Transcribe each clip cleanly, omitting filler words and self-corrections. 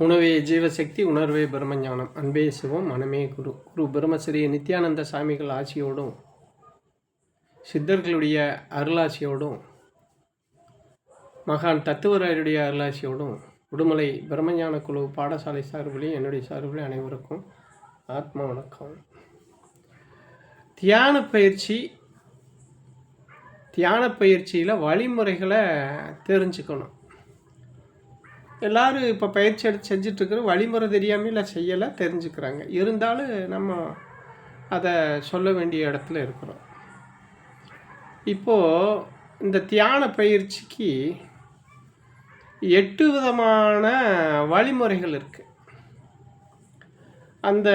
உணவே ஜீவசக்தி, உணர்வே பிரம்மஞானம். அன்பே சிவம், மனமே குரு. குரு பிரம்மஸ்ரீ நித்யானந்த சாமிகள் ஆட்சியோடும் சித்தர்களுடைய அருளாட்சியோடும் மகான் தத்துவராயருடைய அருளாட்சியோடும் உடுமலை பிரம்மஞான குழு பாடசாலை சார்பிலே என்னுடைய சார்பிலே அனைவருக்கும் ஆத்மா வணக்கம். தியான பயிற்சியில் வழிமுறைகளை தெரிஞ்சுக்கணும். எல்லோரும் இப்போ பயிற்சி எடுத்து செஞ்சிட்ருக்கிற வழிமுறை தெரியாமல் இல்லை செய்யலை, தெரிஞ்சுக்கிறாங்க. இருந்தாலும் நம்ம அதை சொல்ல வேண்டிய இடத்துல இருக்கிறோம். இப்போது இந்த தியான பயிற்சிக்கு 8 விதமான வழிமுறைகள் இருக்குது. அந்த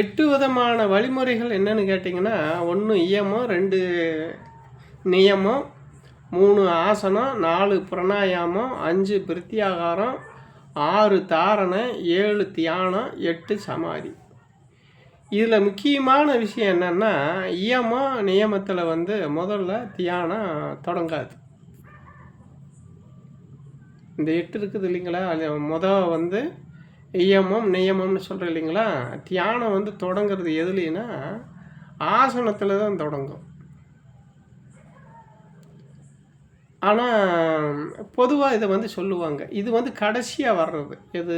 8 விதமான வழிமுறைகள் என்னன்னு கேட்டிங்கன்னா, 1 இயமம், 2 நியமம், 3 ஆசனம், 4 பிராணாயாமம், 5 பிரத்யாகாரம், 6 தாரணை, 7 தியானம், 8 சமாதி. இதில் முக்கியமான விஷயம் என்னென்னா, நியமத்தில் முதல்ல தியானம் தொடங்காது. இந்த 8 இருக்குது இல்லைங்களா, அது நியமம்னு சொல்கிறேன் இல்லைங்களா. தியானம் தொடங்கிறது எதுலைன்னா ஆசனத்தில் தான் தொடங்கும். ஆனால் பொதுவாக இதை சொல்லுவாங்க, இது கடைசியாக வர்றது. எது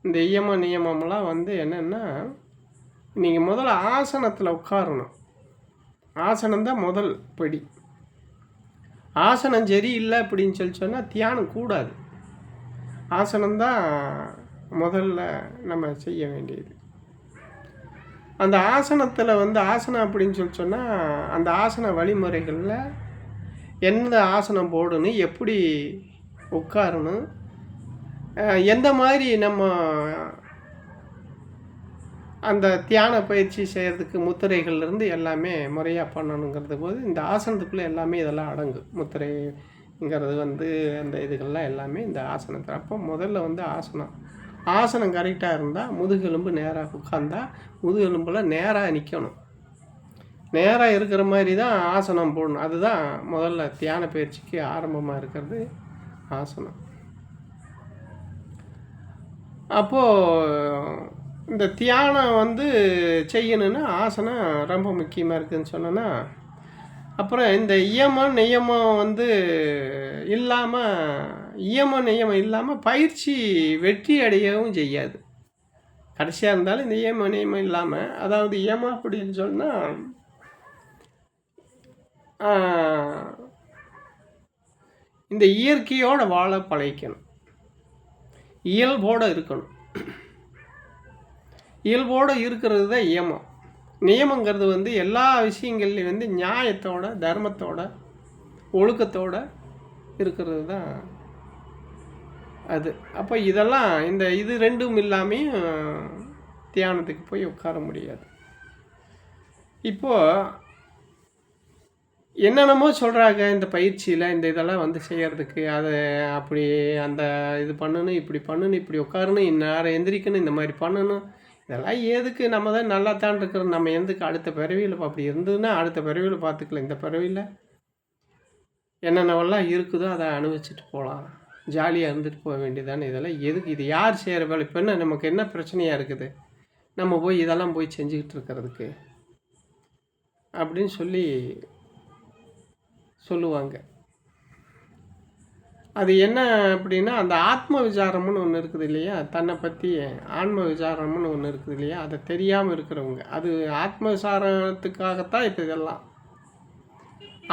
இந்த நியமம்லாம் என்னென்னா, நீங்கள் முதல்ல ஆசனத்தில் உட்காரணும். ஆசனம்தான் முதல் படி. ஆசனம் சரி இல்லை அப்படின்னு சொன்னால் தியானம் கூடாது. ஆசனம்தான் முதல்ல நம்ம செய்ய வேண்டியது. அந்த ஆசனத்தில் ஆசனம் அப்படின்னு சொன்னால் அந்த ஆசன வழிமுறைகளில் எந்த ஆசனம் போடணும், எப்படி உட்காரணும், எந்த மாதிரி நம்ம அந்த தியான பயிற்சி செய்கிறதுக்கு முத்திரைகள்லேருந்து எல்லாமே முறையாக பண்ணணுங்கிறது போது இந்த ஆசனத்துக்குள்ளே எல்லாமே இதெல்லாம் அடங்கும். முத்திரைங்கிறது அந்த இதுகள்லாம் எல்லாமே இந்த ஆசனத்தில். அப்போ முதல்ல ஆசனம் கரெக்டாக இருந்தால் முதுகெலும்பு நேராக உட்கார்ந்தா முதுகெலும்பில் நேராக நிற்கணும். நேராக இருக்கிற மாதிரி தான் ஆசனம் போடணும். அதுதான் முதல்ல தியான பயிற்சிக்கு ஆரம்பமாக இருக்கிறது ஆசனம். அப்போது இந்த தியானம் செய்யணுன்னா ஆசனம் ரொம்ப முக்கியமாக இருக்குதுன்னு சொன்னோன்னா, அப்புறம் இந்த நியமம் இல்லாமல் பயிற்சி வெற்றி அடையவும் செய்யாது. கடைசியாக இருந்தாலும் இந்த நியமம் இல்லாமல், அதாவது அப்படின்னு சொன்னால் இந்த இயற்கையோடு வாழ பழகிக்கணும். இயல்போடு இருக்கணும். இயல்போடு இருக்கிறது தான் நியமங்கிறது எல்லா விஷயங்கள்லையும் நியாயத்தோட, தர்மத்தோட, ஒழுக்கத்தோடு இருக்கிறது தான் அது. அப்போ இதெல்லாம் இது ரெண்டும் இல்லாமையும் தியானத்துக்கு போய் உட்கார முடியாது. இப்போது என்னென்னமோ சொல்கிறாங்க இந்த பயிற்சியில், இந்த இதெல்லாம் செய்கிறதுக்கு. அதை அப்படி அந்த இது பண்ணணும், இப்படி பண்ணணும், இப்படி உட்காரணும், இந்நேரம் எந்திரிக்கணும், இந்த மாதிரி பண்ணணும். இதெல்லாம் எதுக்கு? நம்ம தான் நல்லா தான் இருக்கிறோம். நம்ம எதுக்கு அடுத்த பிறவியில் அப்படி இருந்ததுன்னா அடுத்த பிறவியில் பார்த்துக்கலாம். இந்த பிறவியில் என்னென்னவெல்லாம் இருக்குதோ அதை அனுபவிச்சுட்டு போகலாம், ஜாலியாக இருந்துட்டு போக வேண்டியதானே. இதெல்லாம் எதுக்கு? இது யார் செய்கிற வேலை? இப்போ என்ன நமக்கு என்ன பிரச்சனையாக இருக்குது நம்ம போய் இதெல்லாம் போய் செஞ்சுக்கிட்டு இருக்கிறதுக்கு அப்படின்னு சொல்லுவாங்க. அது என்ன அப்படின்னா, அந்த ஆத்ம விசாரம்னு ஒன்று இருக்குது இல்லையா, தன்னை பற்றி ஆன்ம விசாரம்னு ஒன்று இருக்குது இல்லையா, அதை தெரியாமல் இருக்கிறவங்க. அது ஆத்ம விசாரத்துக்காகத்தான் இப்போ இதெல்லாம்,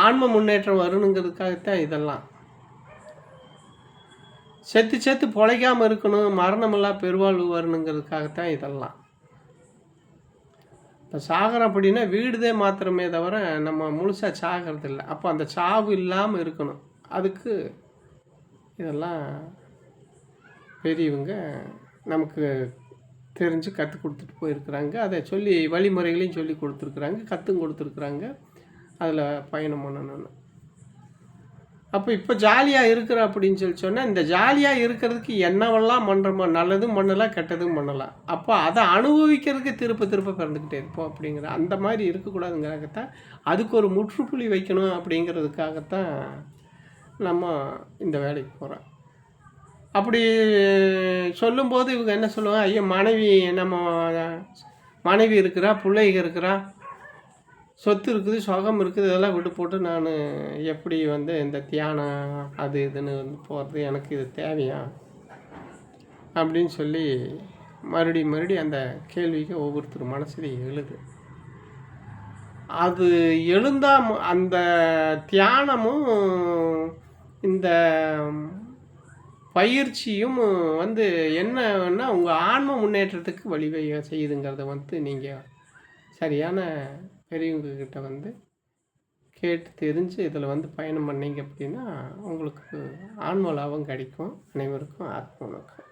ஆன்ம முன்னேற்றம் வரணுங்கிறதுக்காகத்தான் இதெல்லாம். செத்து பொழைக்காமல் இருக்கணும், மரணமெல்லாம் பெருவாழ்வு வரணுங்கிறதுக்காகத்தான் இதெல்லாம். இப்போ சாகரம் அப்படின்னா வீடுதே மாத்திரமே தவிர நம்ம முழுசாக சாகிறது இல்லை. அப்போ அந்த சாவு இல்லாமல் இருக்கணும். அதுக்கு இதெல்லாம் பெரியவங்க நமக்கு தெரிஞ்சு கற்றுக் கொடுத்துட்டு போயிருக்கிறாங்க. அதை சொல்லி வழிமுறைகளையும் சொல்லி கொடுத்துருக்குறாங்க, கற்றும் கொடுத்துருக்குறாங்க. அதில் பயணம் பண்ணணும்னு. அப்போ இப்போ ஜாலியாக இருக்கிற அப்படின்னு சொன்னால், இந்த ஜாலியாக இருக்கிறதுக்கு என்னவெல்லாம் பண்ணுறோமோ, நல்லதும் பண்ணலாம், கெட்டதும் பண்ணலாம். அப்போ அதை அனுபவிக்கிறதுக்கு திருப்ப பிறந்துக்கிட்டே இருப்போம் அப்படிங்கிற அந்த மாதிரி இருக்கக்கூடாதுங்கிறதுக்காகத்தான், அதுக்கு ஒரு முற்றுப்புள்ளி வைக்கணும் அப்படிங்கிறதுக்காகத்தான் நம்ம இந்த வேலைக்கு போகிறோம். அப்படி சொல்லும்போது இவங்க என்ன சொல்லுவாங்க, ஐயோ நம்ம மனைவி இருக்கிறா, பிள்ளைங்க இருக்கிறா, சொத்து இருக்குது, சுகம் இருக்குது, இதெல்லாம் விட்டு போட்டு நான் எப்படி வந்து இந்த தியானம் அது இதுன்னு வந்து போகிறது, எனக்கு இது தேவையா அப்படின்னு சொல்லி மறுபடியும் அந்த கேள்விக்கு ஒவ்வொருத்தர் மனசுலையும் எழுது. அது எழுந்தால் அந்த தியானமும் இந்த பயிற்சியும் வந்து என்னன்னா உங்கள் ஆன்ம முன்னேற்றத்துக்கு வழிவகை செய்யுதுங்கிறத வந்து நீங்கள் சரியான பெரியவங்கக்கிட்ட வந்து கேட்டு தெரிஞ்சு இதில் வந்து பயணம் பண்ணீங்க அப்படின்னா உங்களுக்கு ஆன்ம லாபம் கிடைக்கும். அனைவருக்கும் ஆத்ம வணக்கம்.